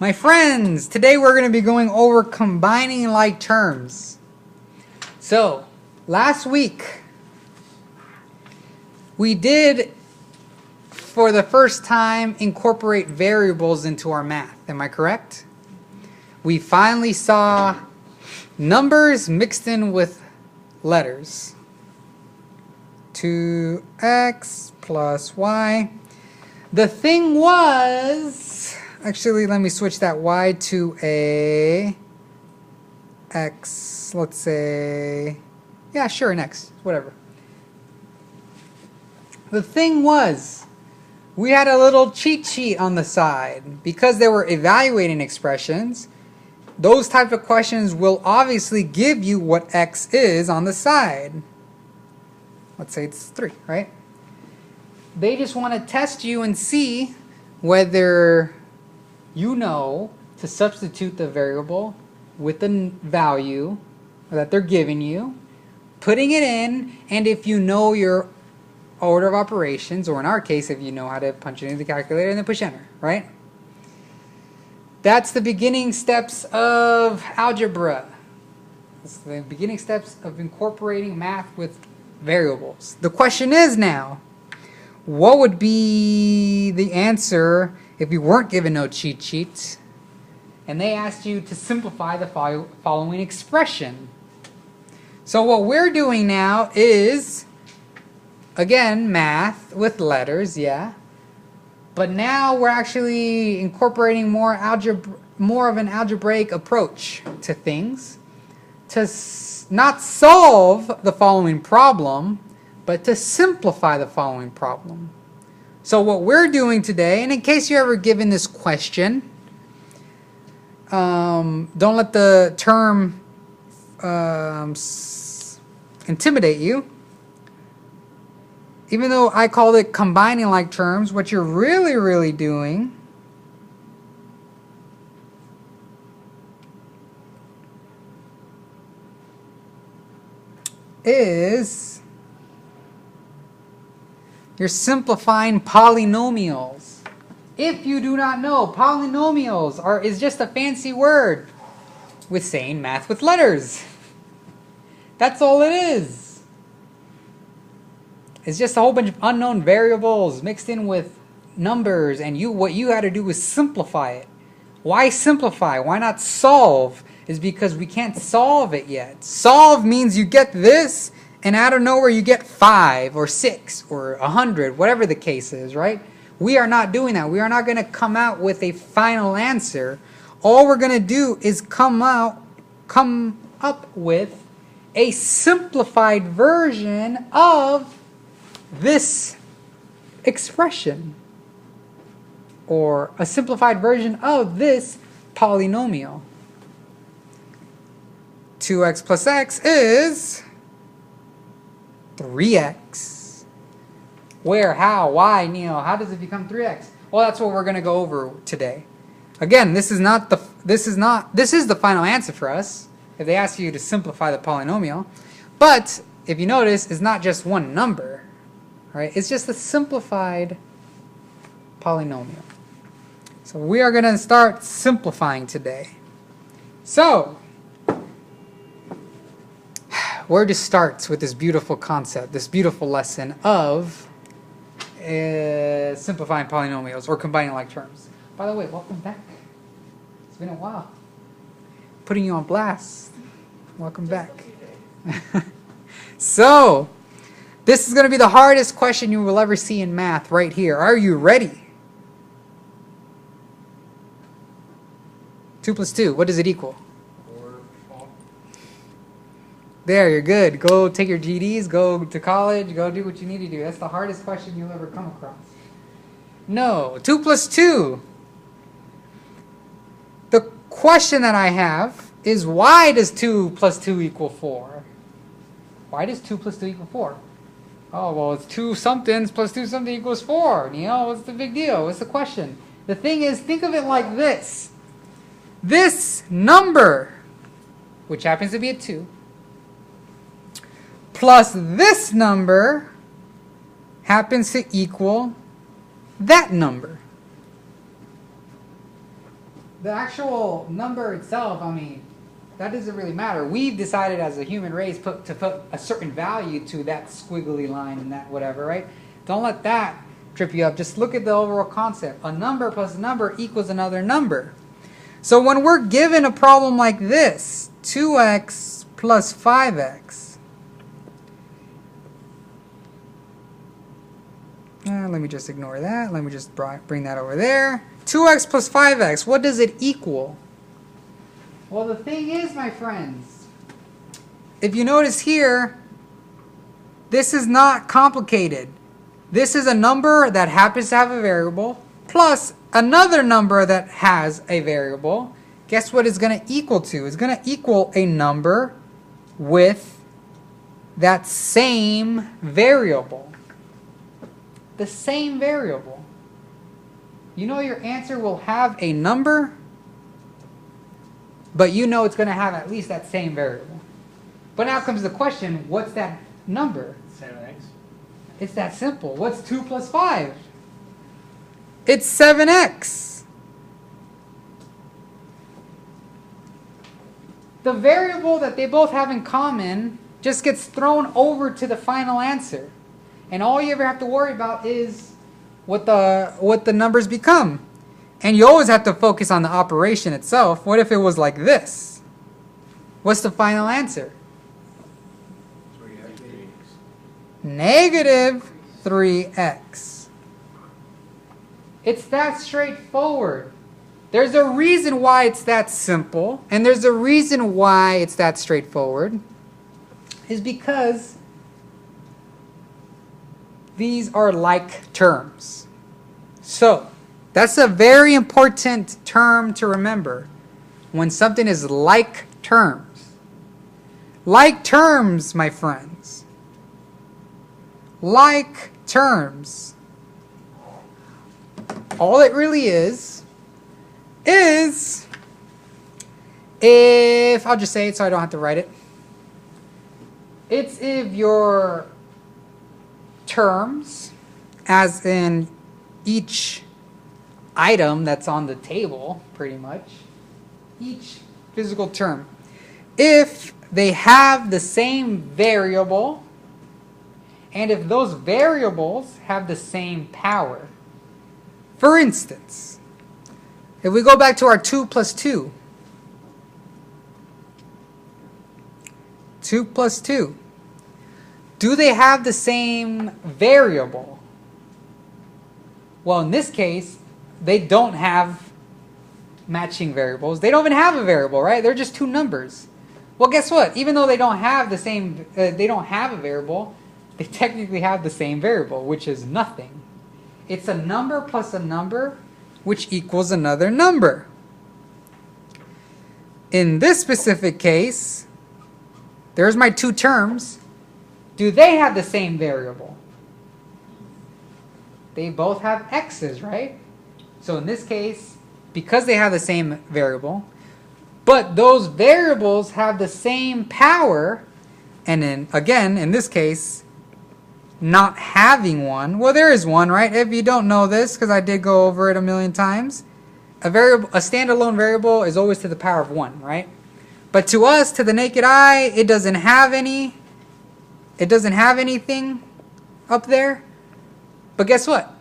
My friends, today we're going to be going over combining like terms. So, last week we did, for the first time, incorporate variables into our math. Am I correct? We finally saw numbers mixed in with letters. 2x plus y. The thing was, actually let me switch that y to a x, let's say, yeah sure, an x, whatever. The thing was, we had a little cheat sheet on the side. Because they were evaluating expressions, those type of questions will obviously give you what x is on the side. Let's say it's 3, right? They just want to test you and see whether you know to substitute the variable with the value that they're giving you, putting it in, and if you know your order of operations, or in our case, if you know how to punch it into the calculator and then push enter, right? That's the beginning steps of algebra. That's the beginning steps of incorporating math with variables. The question is now, what would be the answer if you weren't given no cheat sheet and they asked you to simplify the following expression? So what we're doing now is, again, math with letters, yeah. But now we're actually incorporating more of an algebraic approach to things, to not solve the following problem, but to simplify the following problem. So what we're doing today, and in case you're ever given this question, don't let the term intimidate you. Even though I call it combining like terms, what you're really doing is you're simplifying polynomials. If you do not know, polynomials is just a fancy word with saying math with letters. That's all it is. It's just a whole bunch of unknown variables mixed in with numbers, and what you had to do was simplify it. Why simplify? Why not solve? Is because we can't solve it yet. Solve means you get this, and out of nowhere you get 5 or 6 or 100, whatever the case is, right? We are not doing that. We are not going to come out with a final answer. All we're going to do is come up with a simplified version of this expression, or a simplified version of this polynomial. 2x plus x is 3x. Where, how, why, Neil? How does it become 3x? Well, that's what we're going to go over today. Again, this is the final answer for us if they ask you to simplify the polynomial. But if you notice, it's not just one number, right? It's just a simplified polynomial. So we are going to start simplifying today. So where to start with this beautiful concept, this beautiful lesson of simplifying polynomials or combining like terms. By the way, welcome back. It's been a while. Putting you on blast. Welcome back. So, this is going to be the hardest question you will ever see in math right here. Are you ready? 2 plus 2, what does it equal? There, you're good. Go take your GEDs, go to college, go do what you need to do. That's the hardest question you'll ever come across. No, 2 plus 2. The question that I have is, why does 2 plus 2 equal 4? Why does 2 plus 2 equal 4? Oh, well, it's 2 somethings plus 2 something equals 4. Neil, what's the big deal? What's the question? The thing is, think of it like this. This number, which happens to be a 2, plus this number happens to equal that number. the actual number itself, I mean, that doesn't really matter. We've decided as a human race to put a certain value to that squiggly line and that whatever, right? Don't let that trip you up. Just look at the overall concept. A number plus a number equals another number. So when we're given a problem like this, 2x plus 5x. Let me just ignore that. Let me just bring that over there. 2x plus 5x, what does it equal? Well, the thing is, my friends, if you notice here, this is not complicated. This is a number that happens to have a variable plus another number that has a variable. Guess what it's going to equal to? It's going to equal a number with that same variable. The same variable. You know your answer will have a number, but you know it's going to have at least that same variable. But now comes the question, what's that number? 7x. It's that simple. What's 2 plus 5? It's 7x. The variable that they both have in common just gets thrown over to the final answer. And all you ever have to worry about is what the numbers become. And you always have to focus on the operation itself. What if it was like this? What's the final answer? 3x. Negative 3x. It's that straightforward. There's a reason why it's that simple, and there's a reason why it's that straightforward, is because these are like terms. So, that's a very important term to remember when something is like terms. Like terms, my friends. Like terms. All it really is if, I'll just say it so I don't have to write it. It's if your terms, as in each item that's on the table, pretty much, each physical term, if they have the same variable, and if those variables have the same power. For instance, if we go back to our 2 plus 2, 2 plus 2, do they have the same variable? Well, in this case, they don't have matching variables. They don't even have a variable, right? They're just two numbers. Well, guess what? Even though they don't have the same, they don't have a variable, they technically have the same variable, which is nothing. It's a number plus a number, which equals another number. In this specific case, there's my two terms. Do they have the same variable? They both have x's, right? So in this case, because they have the same variable, but those variables have the same power, and then again, in this case, not having one, well, there is one, right? If you don't know this, because I did go over it a million times, a standalone variable is always to the power of 1, right? But to us, to the naked eye, it doesn't have any. It doesn't have anything up there. But guess what?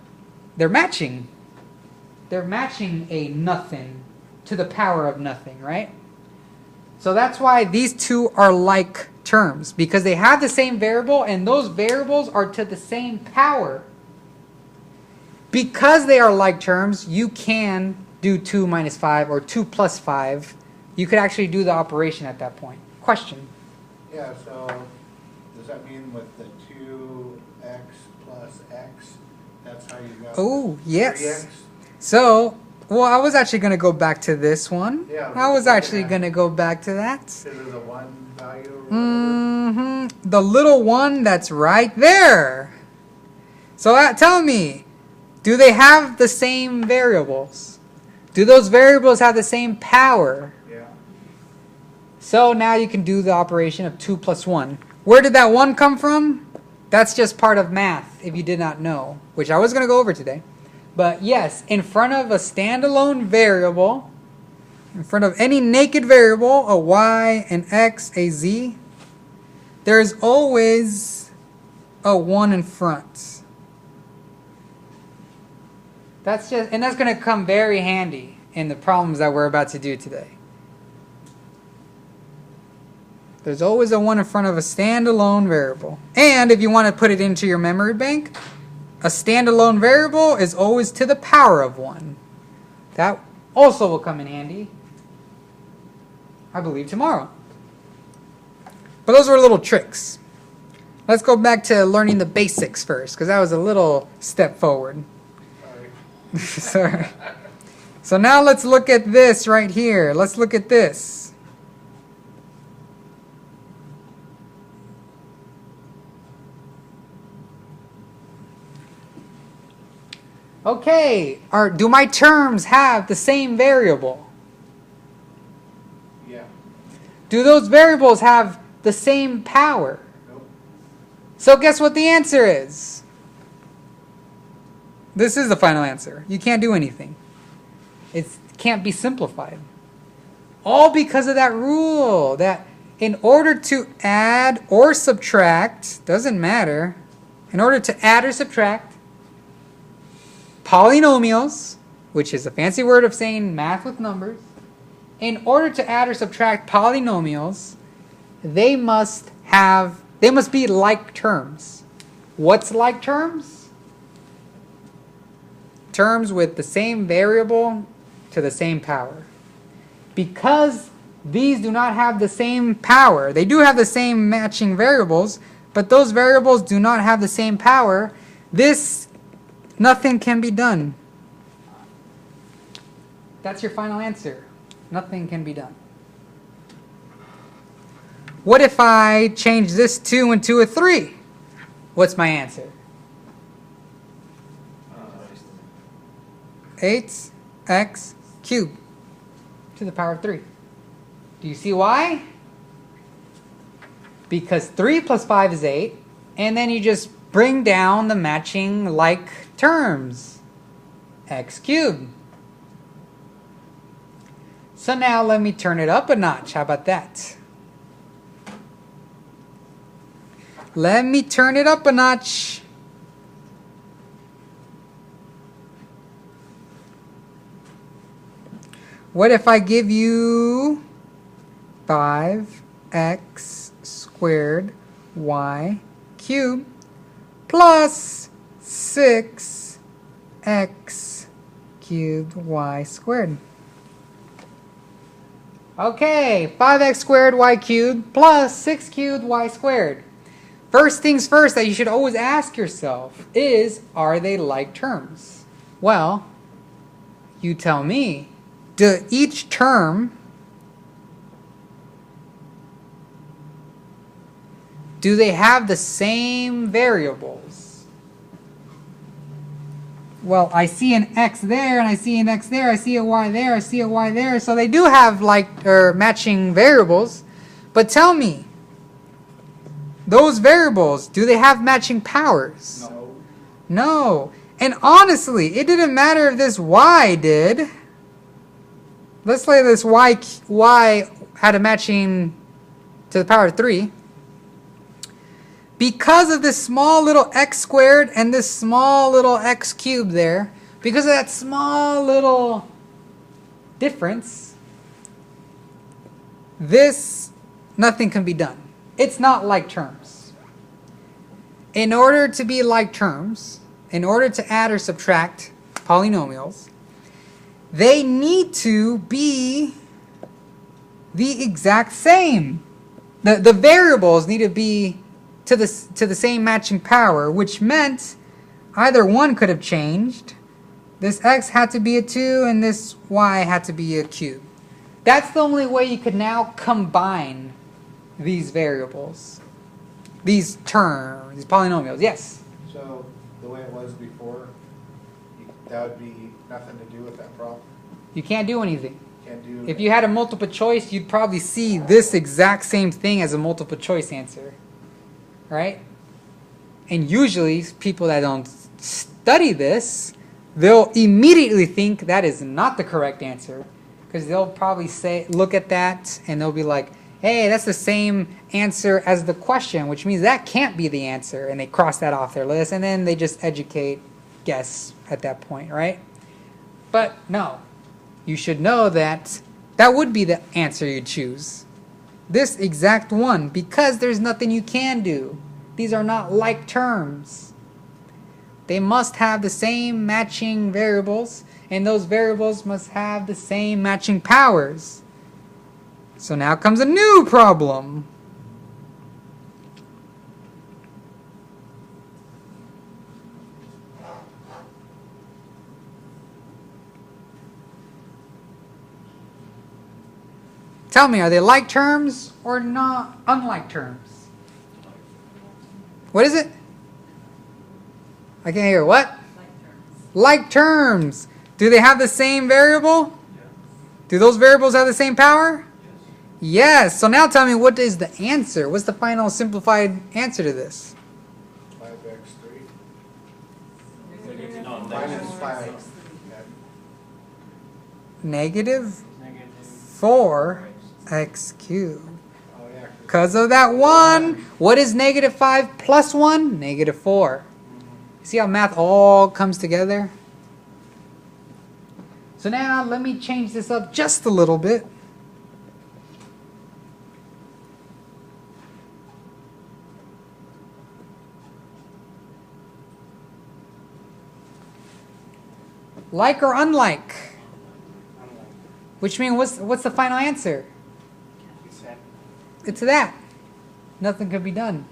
They're matching. They're matching a nothing to the power of nothing, right? So that's why these two are like terms, because they have the same variable and those variables are to the same power. Because they are like terms, you can do 2 minus 5 or 2 plus 5. You could actually do the operation at that point. Question? Yeah, so does that mean with the 2x plus x, that's how you got Oh, yes. 3x? So, well, I was actually going to go back to this one. Yeah, I was actually going to go back to that. Because of the 1 value or whatever? The little one that's right there. So tell me, do they have the same variables? Do those variables have the same power? Yeah. So now you can do the operation of 2 plus 1. Where did that 1 come from? That's just part of math, if you did not know, which I was going to go over today. But yes, in front of a standalone variable, in front of any naked variable, a y, an x, a z, there's always a 1 in front. That's going to come very handy in the problems that we're about to do today. There's always a 1 in front of a standalone variable. And if you want to put it into your memory bank, a standalone variable is always to the power of 1. That also will come in handy, I believe, tomorrow. But those were little tricks. Let's go back to learning the basics first, because that was a little step forward. Sorry. So now let's look at this right here. Let's look at this. Okay, do my terms have the same variable? Yeah. Do those variables have the same power? Nope. So guess what the answer is? This is the final answer. You can't do anything. It can't be simplified. All because of that rule that in order to add or subtract, doesn't matter, in order to add or subtract polynomials, which is a fancy word of saying math with numbers, in order to add or subtract polynomials, they must be like terms. What's like terms? Terms with the same variable to the same power. Because these do not have the same power, they do have the same matching variables, but those variables do not have the same power, nothing can be done. That's your final answer. Nothing can be done. What if I change this 2 into a 3? What's my answer? 8x cubed to the power of 3. Do you see why? Because 3 plus 5 is 8, and then you just bring down the matching like terms. X cubed. So now let me turn it up a notch. How about that? Let me turn it up a notch. What if I give you 5x squared y cubed plus 6x cubed y squared? Okay, 5x squared y cubed plus 6 cubed y squared. First things first that you should always ask yourself is, are they like terms? Well, you tell me. Do each term, do they have the same variables? Well, I see an x there, and I see an x there, I see a y there, I see a y there, so they do have matching variables. But tell me, those variables, do they have matching powers? No. No. And honestly, it didn't matter if this y did. Let's say this y had a matching to the power of 3. Because of this small little x squared and this small little x cubed there, because of that small little difference, nothing can be done. It's not like terms. In order to be like terms, in order to add or subtract polynomials, they need to be the exact same. The variables need to be to the same matching power, which meant either one could have changed. This x had to be a 2 and this y had to be a cube. That's the only way you could now combine these variables, these terms, these polynomials. Yes? So the way it was before, that would be nothing to do with that problem? You can't do anything. Can't do. If you had a multiple choice, you'd probably see this exact same thing as a multiple choice answer. Right? And usually people that don't study this, they'll immediately think that is not the correct answer. Because they'll probably look at that and they'll be like, hey, that's the same answer as the question, which means that can't be the answer. And they cross that off their list, and then they just guess at that point, right? But no, you should know that that would be the answer you choose. This exact one, because there's nothing you can do. These are not like terms. They must have the same matching variables, and those variables must have the same matching powers. So now comes a new problem. Tell me, are they like terms or not unlike terms? What is it? I can't hear. What? Like terms. Like terms. Do they have the same variable? Yes. Do those variables have the same power? Yes. So now tell me, what is the answer? What's the final simplified answer to this? 5x3 No, minus 5. Negative Negative 4x cubed. Oh, yeah. Because of that 1. What is negative 5 plus 1? Negative 4. See how math all comes together? So now let me change this up just a little bit. Like or unlike? Which means what's the final answer? It's that. Nothing could be done.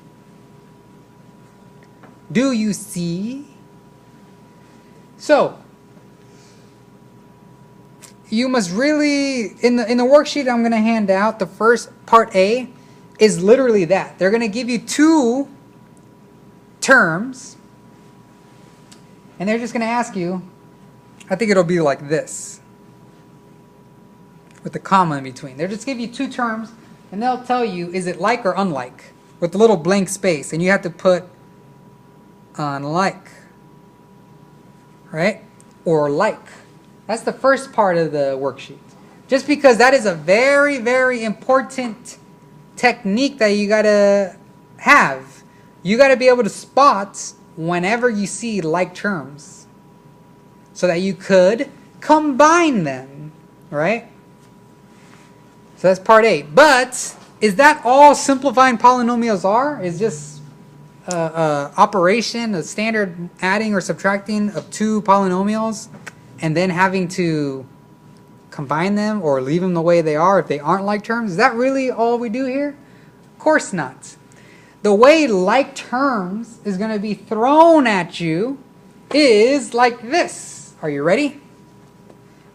Do you see? So you must really, in the worksheet I'm going to hand out, the first part A is literally that. They're going to give you 2 terms, and they're just going to ask you, I think it'll be like this, with the comma in between. They'll just give you 2 terms, and they'll tell you, is it like or unlike, with a little blank space, and you have to put unlike, right? Or like. That's the first part of the worksheet. Just because that is a very, very important technique that you gotta have. You gotta be able to spot whenever you see like terms, so that you could combine them, right? So that's part A. But is that all simplifying polynomials are? Is just operation, a standard adding or subtracting of 2 polynomials, and then having to combine them or leave them the way they are if they aren't like terms? Is that really all we do here? Of course not. The way like terms is going to be thrown at you is like this. Are you ready?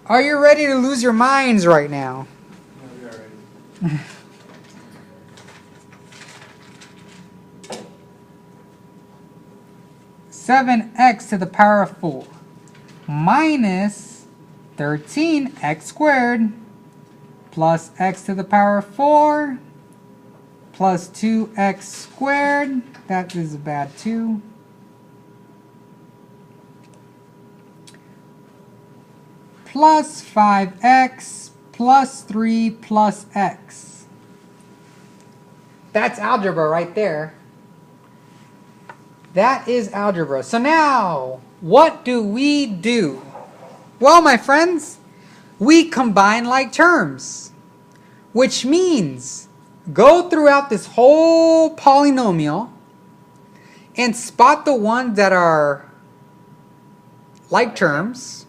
Are you ready to lose your minds right now? No, we are ready. 7x to the power of 4 minus 13x squared plus x to the power of 4 plus 2x squared. That is a bad 2. Plus 5x plus 3 plus x. That's algebra right there. That is algebra. So now, what do we do? Well, my friends, we combine like terms, which means go throughout this whole polynomial and spot the ones that are like terms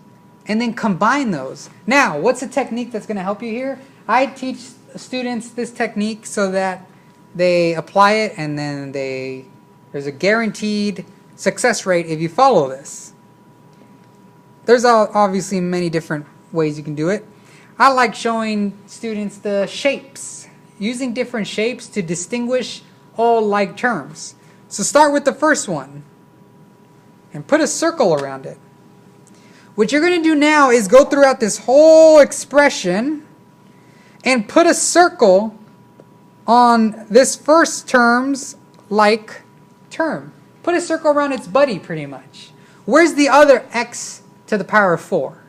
and then combine those. Now, what's a technique that's going to help you here? I teach students this technique so that they apply it, and then there's a guaranteed success rate if you follow this. There's obviously many different ways you can do it. I like showing students the shapes, using different shapes to distinguish all like terms. So start with the first one and put a circle around it. What you're going to do now is go throughout this whole expression and put a circle on this first term's like term. Put a circle around its buddy pretty much. Where's the other x to the power of 4?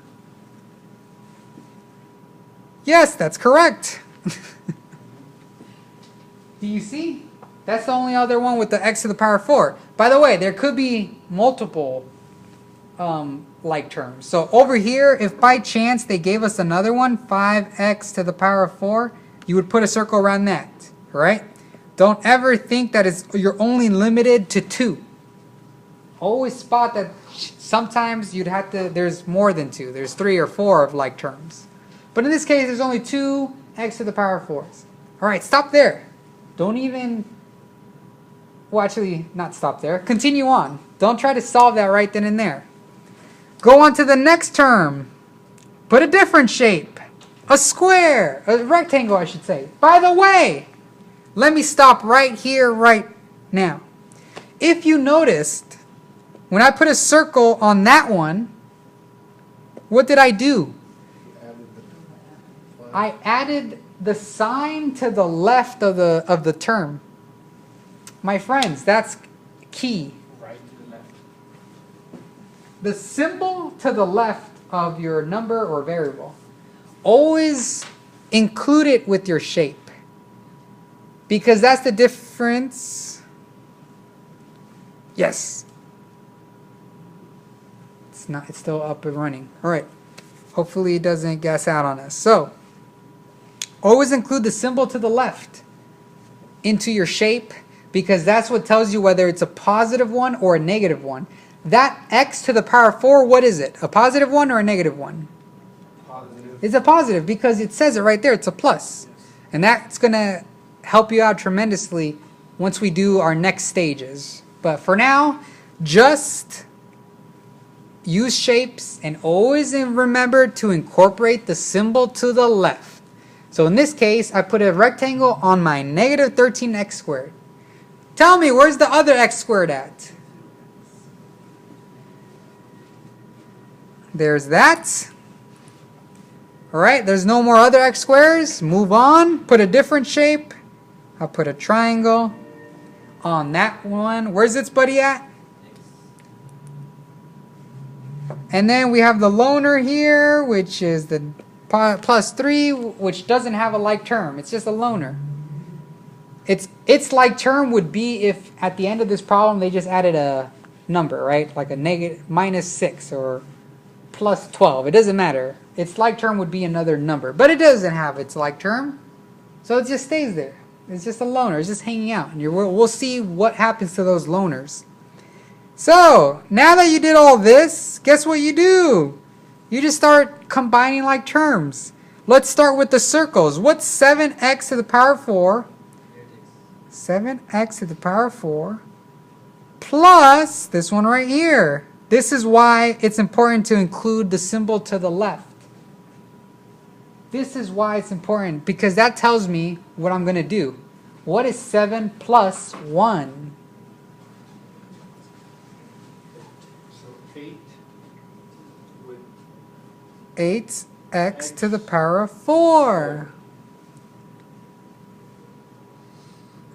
Yes, that's correct. Do you see? That's the only other one with the x to the power 4. By the way, there could be multiple like terms. So over here, if by chance they gave us another one, 5x to the power of 4, you would put a circle around that, right? Don't ever think that you're only limited to 2. Always spot that sometimes there's more than 2. There's 3 or 4 of like terms. But in this case, there's only 2x to the power of 4s. All right, stop there. Don't even, well, actually, not stop there. Continue on. Don't try to solve that right then and there. Go on to the next term. Put a different shape. A square. A rectangle, I should say. By the way, let me stop right here, right now. If you noticed, when I put a circle on that one, what did I do? I added the sign to the left of the term. My friends, that's key. Right to the left. The symbol to the left of your number or variable, always include it with your shape. Because that's the difference. Yes. It's still up and running. All right. Hopefully it doesn't gas out on us. So, always include the symbol to the left into your shape, because that's what tells you whether it's a positive one or a negative one. That x to the power 4, what is it? A positive one or a negative one? Positive. It's a positive because it says it right there. It's a plus. And that's going to help you out tremendously once we do our next stages. But for now, just use shapes and always remember to incorporate the symbol to the left. So in this case, I put a rectangle on my negative 13x squared. Tell me, where's the other x squared at? There's that. Alright, there's no more other x squares. Move on. Put a different shape. I'll put a triangle on that one. Where's its buddy at? And then we have the loner here, which is the plus 3, which doesn't have a like term. It's just a loner. Its like term would be if at the end of this problem they just added a number, right? Like a negative -6 or plus 12. It doesn't matter. Its like term would be another number. But it doesn't have its like term. So it just stays there. It's just a loner. It's just hanging out. And we'll see what happens to those loners. So, now that you did all this, guess what you do? You just start combining like terms. Let's start with the circles. What's 7x to the power 4? 7x to the power 4 plus this one right here. This is why it's important to include the symbol to the left. This is why it's important, because that tells me what I'm going to do. What is 7 plus 1? So 8 would 8x to the power of 4.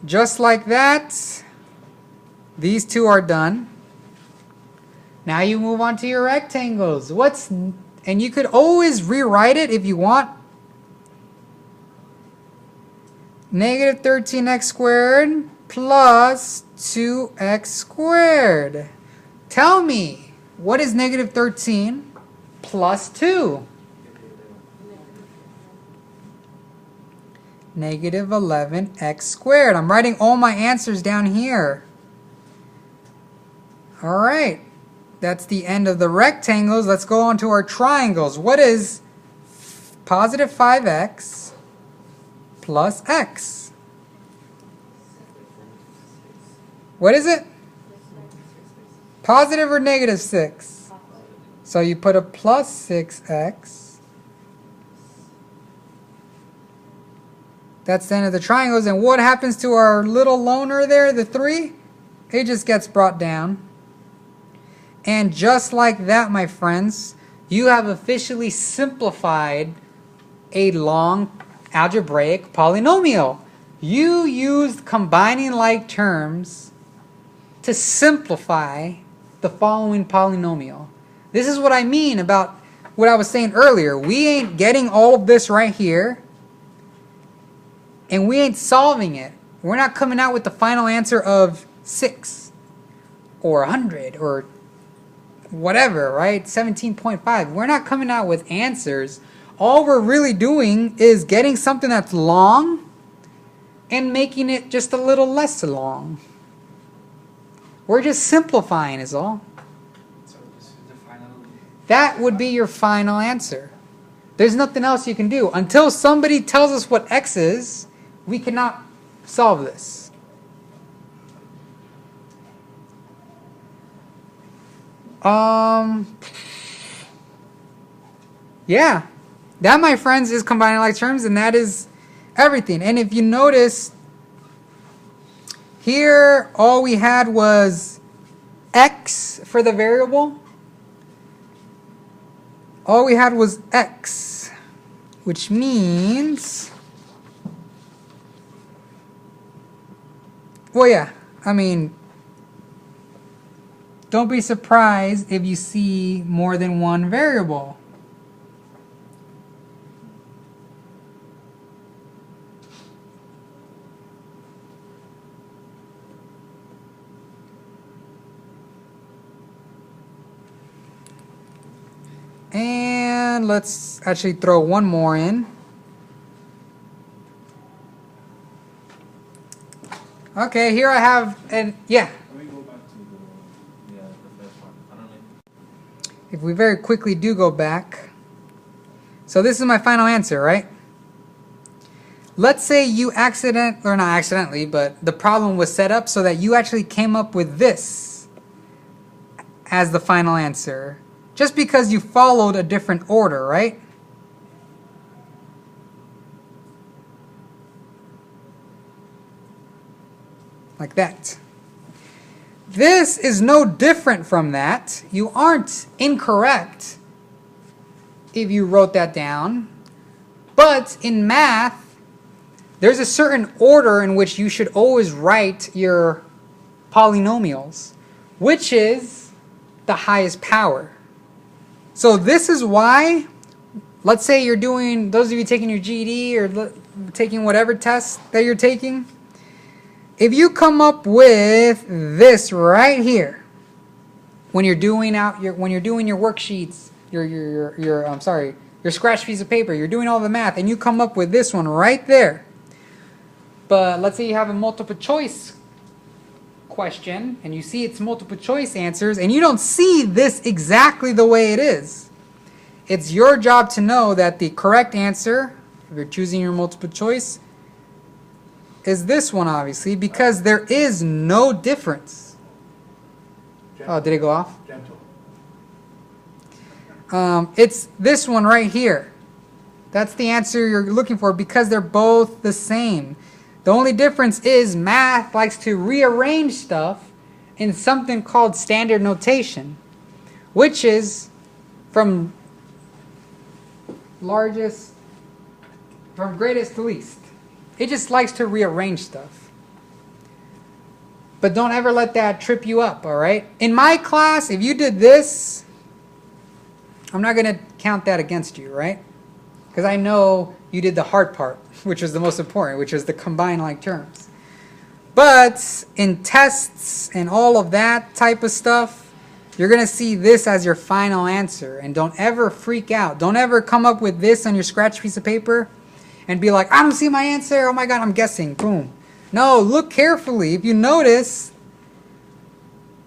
Just like that, these two are done. Now you move on to your rectangles. And you could always rewrite it if you want. Negative 13x squared plus 2x squared. Tell me, what is negative 13 plus 2? Negative 11x squared. I'm writing all my answers down here. Alright, that's the end of the rectangles. Let's go on to our triangles. What is positive 5x plus x? What is it? Positive or negative 6? So you put a plus 6x. That's the end of the triangles. And what happens to our little loner there, the 3? It just gets brought down. And just like that, my friends, you have officially simplified a long algebraic polynomial. You used combining like terms to simplify the following polynomial. This is what I mean about what I was saying earlier. We ain't getting all of this right here, and we ain't solving it. We're not coming out with the final answer of 6 or 100 or whatever, right? 17.5. We're not coming out with answers. All we're really doing is getting something that's long and making it just a little less long. We're just simplifying is all. So this is the final. That would be your final answer. There's nothing else you can do. Until somebody tells us what x is, we cannot solve this. Yeah. That, my friends, is combining like terms, and that is everything. And if you notice, here all we had was x for the variable. All we had was x, which means, well, yeah, I mean, don't be surprised if you see more than one variable. And let's actually throw one more in. Okay, here I have, and yeah. Let me go back to the first one. I don't know. If we very quickly do go back. So this is my final answer, right? Let's say you or not accidentally, but the problem was set up so that you actually came up with this as the final answer. Just because you followed a different order, right? Like that. This is no different from that. You aren't incorrect if you wrote that down. But in math, there's a certain order in which you should always write your polynomials, which is the highest power. So this is why, let's say you're doing, those of you taking your GED or taking whatever test that you're taking, if you come up with this right here, when you're doing your worksheets, your scratch piece of paper, you're doing all the math, and you come up with this one right there. But let's say you have a multiple choice question and you see it's multiple choice answers and you don't see this exactly the way it is. It's your job to know that the correct answer, if you're choosing your multiple choice, is this one, obviously, because there is no difference. Gentle. Oh, did it go off? Gentle. It's this one right here. That's the answer you're looking for because they're both the same. The only difference is math likes to rearrange stuff in something called standard notation, which is from greatest to least. It just likes to rearrange stuff. But don't ever let that trip you up, all right? In my class, if you did this, I'm not going to count that against you, right? Because I know you did the hard part, which is the most important, which is the combine like terms. But in tests and all of that type of stuff, you're going to see this as your final answer. And don't ever freak out. Don't ever come up with this on your scratch piece of paper and be like, I don't see my answer. Oh my God, I'm guessing. Boom. No, look carefully. If you notice,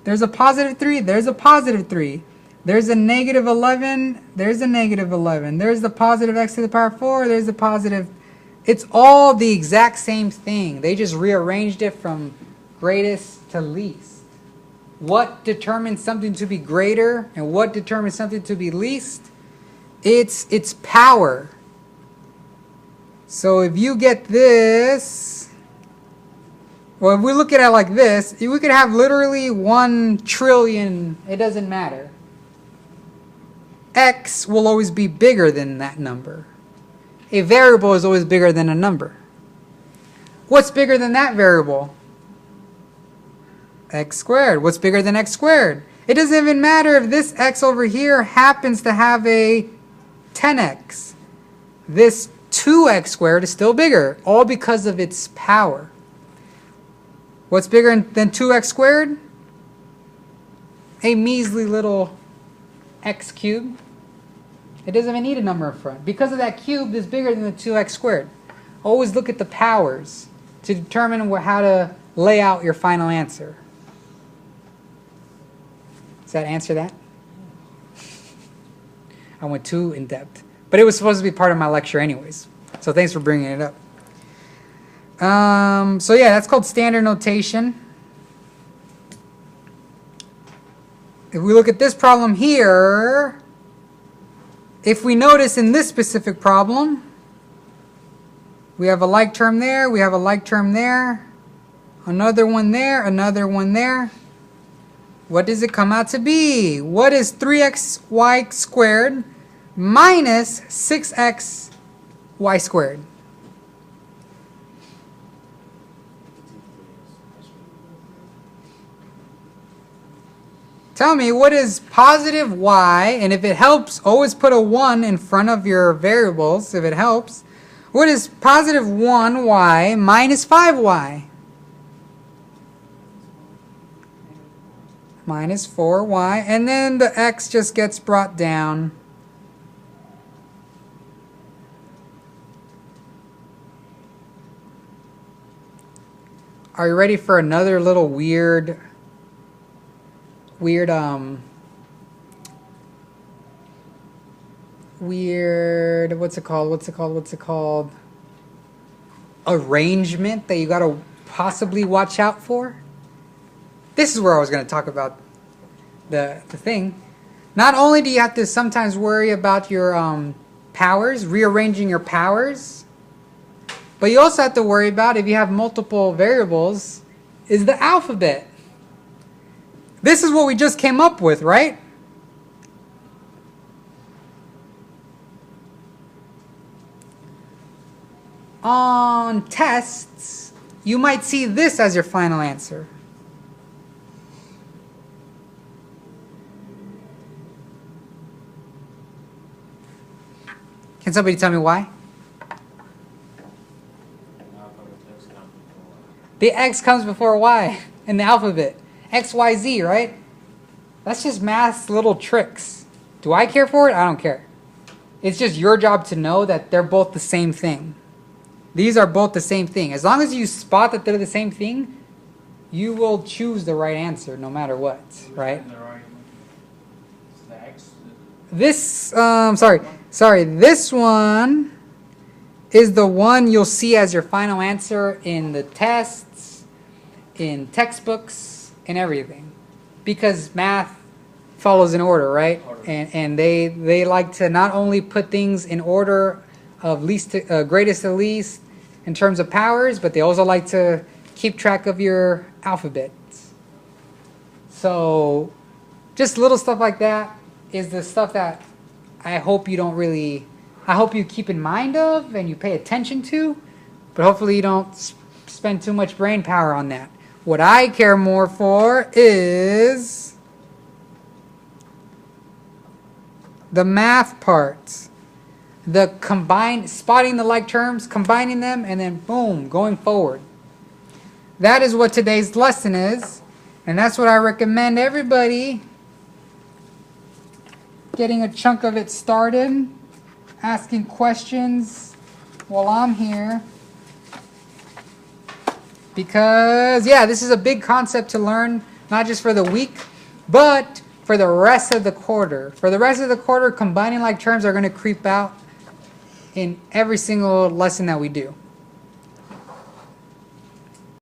there's a positive 3. There's a positive 3. There's a negative 11. There's a negative 11. There's the positive x to the power 4. There's the positive. It's all the exact same thing. They just rearranged it from greatest to least. What determines something to be greater and what determines something to be least? It's its power. So if you get this, well, if we look at it like this, we could have literally 1 trillion, it doesn't matter. X will always be bigger than that number. A variable is always bigger than a number. What's bigger than that variable? X squared. What's bigger than x squared? It doesn't even matter if this x over here happens to have a 10x. This 2x squared is still bigger, all because of its power. What's bigger than 2x squared? A measly little x cubed. It doesn't even need a number in front. Because of that cube is bigger than the 2x squared. Always look at the powers to determine how to lay out your final answer. Does that answer that? I went too in depth. But it was supposed to be part of my lecture anyways. So thanks for bringing it up. So yeah, that's called standard notation. If we look at this problem here, if we notice in this specific problem, we have a like term there, we have a like term there, another one there, another one there. What does it come out to be? What is 3xy squared minus 6xy squared? Tell me, what is positive y, and if it helps, always put a 1 in front of your variables, if it helps. What is positive 1y minus 5y? Minus 4y, and then the x just gets brought down. Are you ready for another little weird, what's it called? Arrangement that you got to possibly watch out for? This is where I was going to talk about the thing. Not only do you have to sometimes worry about your powers, rearranging your powers, but you also have to worry about, if you have multiple variables, is the alphabet. This is what we just came up with, right? On tests, you might see this as your final answer. Can somebody tell me why? The X comes before Y in the alphabet. X, Y, Z, right? That's just math's little tricks. Do I care for it? I don't care. It's just your job to know that they're both the same thing. These are both the same thing. As long as you spot that they're the same thing, you will choose the right answer no matter what, right? This, this one is the one you'll see as your final answer in the tests, in textbooks, and everything. Because math follows in order, right? And they like to not only put things in order of least to, greatest to least in terms of powers, but they also like to keep track of your alphabets. So just little stuff like that is the stuff that I hope you don't really, I hope you keep in mind of and you pay attention to, but hopefully you don't spend too much brain power on that. What I care more for is the math part. The combined, spotting the like terms, combining them, and then boom, going forward. That is what today's lesson is, and that's what I recommend everybody getting a chunk of it started, asking questions while I'm here. Because, yeah, this is a big concept to learn, not just for the week, but for the rest of the quarter. For the rest of the quarter, combining like terms are going to creep out in every single lesson that we do.